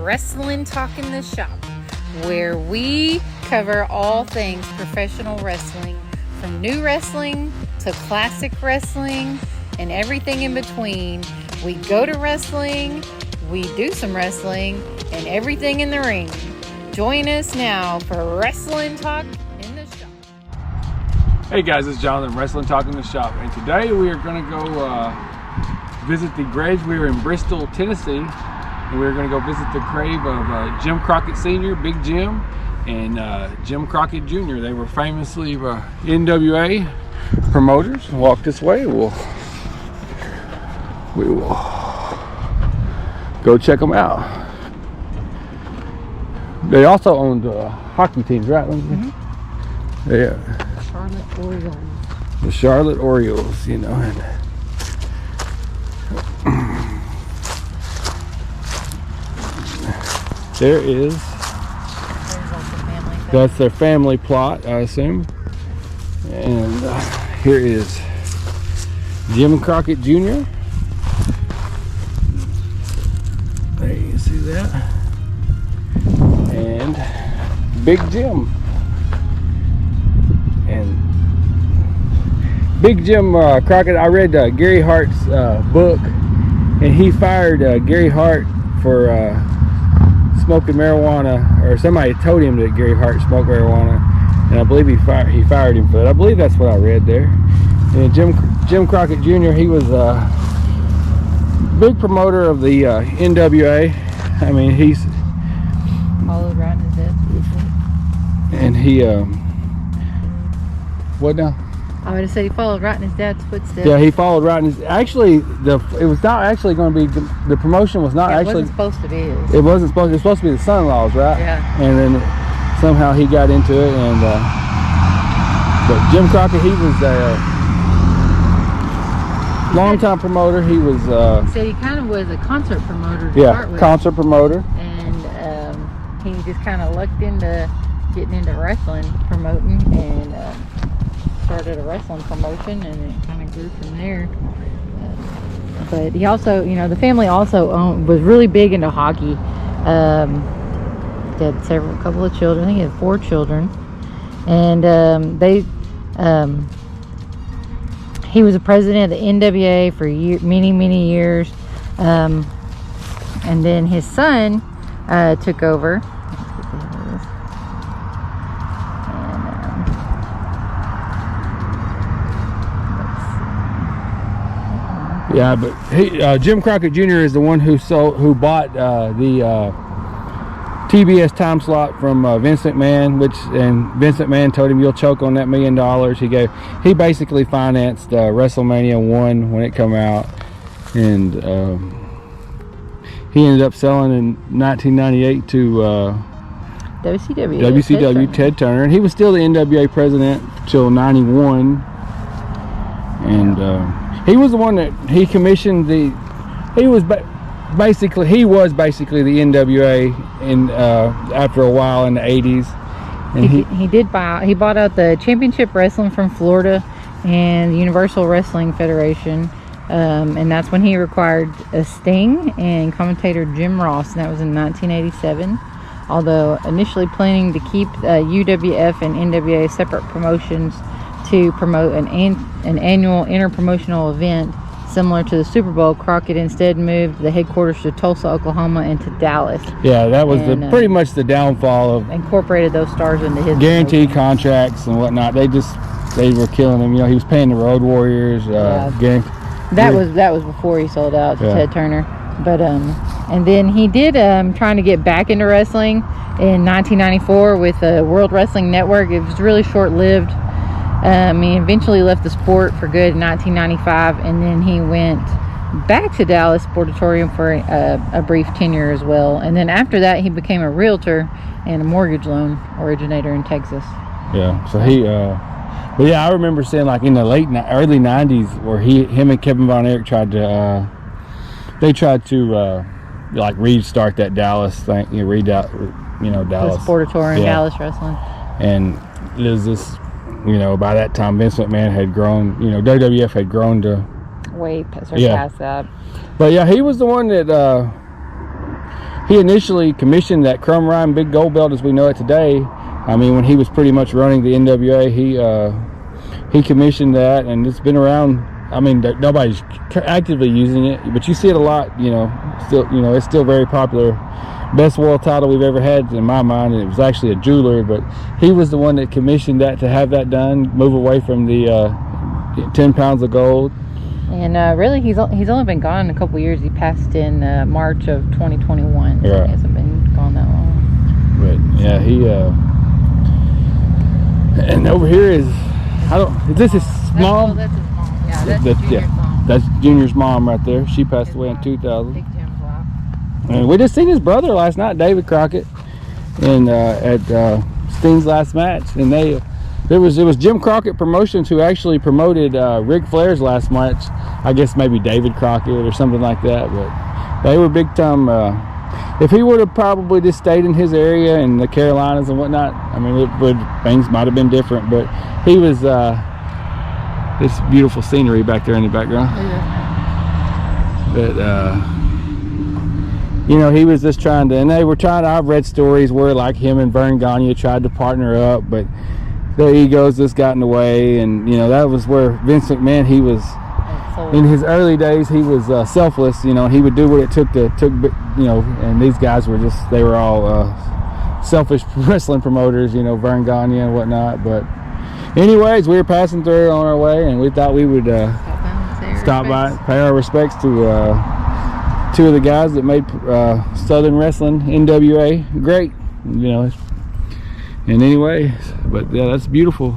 Wrestling Talk in the Shop, where we cover all things professional wrestling, from new wrestling to classic wrestling and everything in between. We go to wrestling, we do some wrestling, and everything in the ring. Join us now for Wrestling Talk in the Shop. Hey guys, it's Jonathan, Wrestling Talk in the Shop, and today we are going to go visit the graves. We were in Bristol, Tennessee, and we were going to go visit the grave of Jim Crockett Sr., Big Jim, and Jim Crockett Jr. They were famously NWA promoters. Walk this way, we will go check them out. They also owned hockey teams, right? Mm-hmm. Yeah. Charlotte Orioles. The Charlotte Orioles, you know. And there is. That's their family plot, I assume. And here is Jim Crockett Jr. There you see that. And Big Jim. And Big Jim Crockett, I read Gary Hart's book, and he fired Gary Hart for smoking marijuana, or somebody told him that Gary Hart smoked marijuana, and I believe he fired him for that. I believe that's what I read there. And Jim Crockett Jr., he was a big promoter of the NWA. I mean, he's Followed right in his death. And he what now? I would have said he followed right in his dad's footsteps. Yeah, he followed right in his. Actually, it was not actually going to be the promotion was not actually. It wasn't supposed to be. It wasn't supposed. It was supposed to be the son-in-laws, right? Yeah. And then somehow he got into it, and but Jim Crockett, he was a long-time promoter. He was. So he kind of was a concert promoter to Yeah, start with. concert promoter. And he just kind of lucked into getting into wrestling, promoting, and started a wrestling promotion, and it kind of grew from there. But he also, you know, the family also was really big into hockey. He had a couple of children. I think he had 4 children, and he was a president of the NWA for many years, and then his son took over. Yeah, but Jim Crockett Jr. is the one who bought the TBS time slot from Vince McMahon, and Vince McMahon told him, "You'll choke on that $1 million." He basically financed WrestleMania 1 when it came out, and he ended up selling in 1998 to WCW Ted Turner, and he was still the NWA president till '91, and. He was the one that he commissioned he was basically the NWA in after a while in the 80s. And he bought out the Championship Wrestling from Florida and the Universal Wrestling Federation, and that's when he acquired Sting and commentator Jim Ross, and that was in 1987. Although initially planning to keep UWF and NWA separate promotions to promote an annual interpromotional event similar to the Super Bowl, Crockett instead moved the headquarters to Tulsa, Oklahoma, and to Dallas. Yeah, that was pretty much the downfall of incorporated those stars into his guaranteed contracts and whatnot. They were killing him. You know, he was paying the Road Warriors. That was before he sold out to Ted Turner. But and then he did trying to get back into wrestling in 1994 with the World Wrestling Network. It was really short-lived. He eventually left the sport for good in 1995, and then he went back to Dallas Sportatorium for a brief tenure as well. And then after that, he became a realtor and a mortgage loan originator in Texas. Yeah, so but yeah, I remember seeing like in the early 90s where him and Kevin Von Erich tried to like restart that Dallas thing, Dallas. The Sportatorium, Dallas Wrestling. And there's this. By that time, Vince McMahon had grown, WWF had grown to way past that. But yeah, he was the one that he initially commissioned that chrome rhyme big gold belt as we know it today. I mean, when he was pretty much running the NWA, he commissioned that, and it's been around. I mean, nobody's actively using it, but you see it a lot. Still, it's still very popular. Best world title we've ever had in my mind, and it was actually a jeweler, but he was the one that commissioned that to have that done, move away from the 10 pounds of gold. And really, he's only been gone a couple years. He passed in March of 2021. So Right. He hasn't been gone that long. But yeah, he and over here is, is this his mom? That's his mom. Yeah, that's That- Junior's mom. That's Junior's mom right there. She passed His away in mom, 2000. Big Jim's wife. And we just seen his brother last night, David Crockett, and at Sting's last match. And it was Jim Crockett Promotions who actually promoted Ric Flair's last match. I guess maybe David Crockett or something like that. But they were big time. If he would have probably just stayed in his area in the Carolinas and whatnot, I mean, things might have been different. But he was this beautiful scenery back there in the background. But he was just trying to, and they were trying to. I've read stories where like him and Vern Gagne tried to partner up, but their egos just got in the way, and that was where Vince McMahon, he was. In his early days, he was selfless, and he would do what it took, and these guys were they were all selfish wrestling promoters, Vern Gagne and whatnot. But anyways, we were passing through on our way, and we thought we would stop by, pay our respects to two of the guys that made Southern Wrestling, NWA, great, And anyways, but yeah, that's beautiful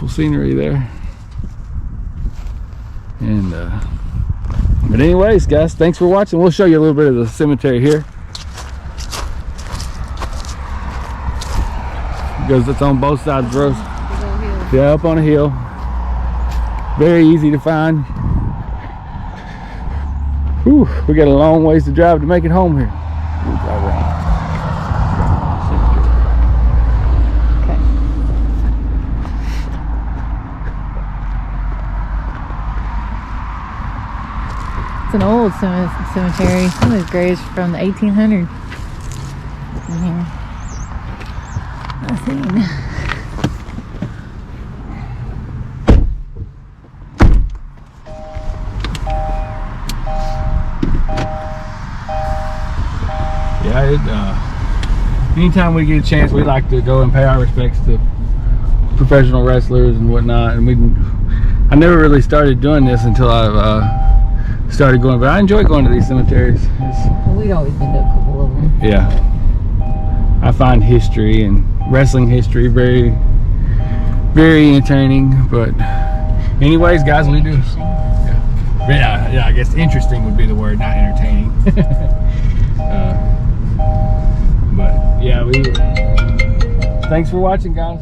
scenery there. And but anyways, guys, thanks for watching. We'll show you a little bit of the cemetery here, because it's on both sides of the road. Yeah, up on a hill, very easy to find. Whew, we got a long ways to drive to make it home here. We'll drive around. It's an old cemetery. Some of these graves from the 1800s. In here. I've seen. Yeah, anytime we get a chance, we like to go and pay our respects to professional wrestlers and whatnot. And I never really started doing this until I've started going, but I enjoy going to these cemeteries. Well, we'd always been to a couple of them. Yeah, I find history and wrestling history very, very entertaining. But anyways, guys, we do. Yeah, I guess interesting would be the word, not entertaining. But yeah, thanks for watching, guys.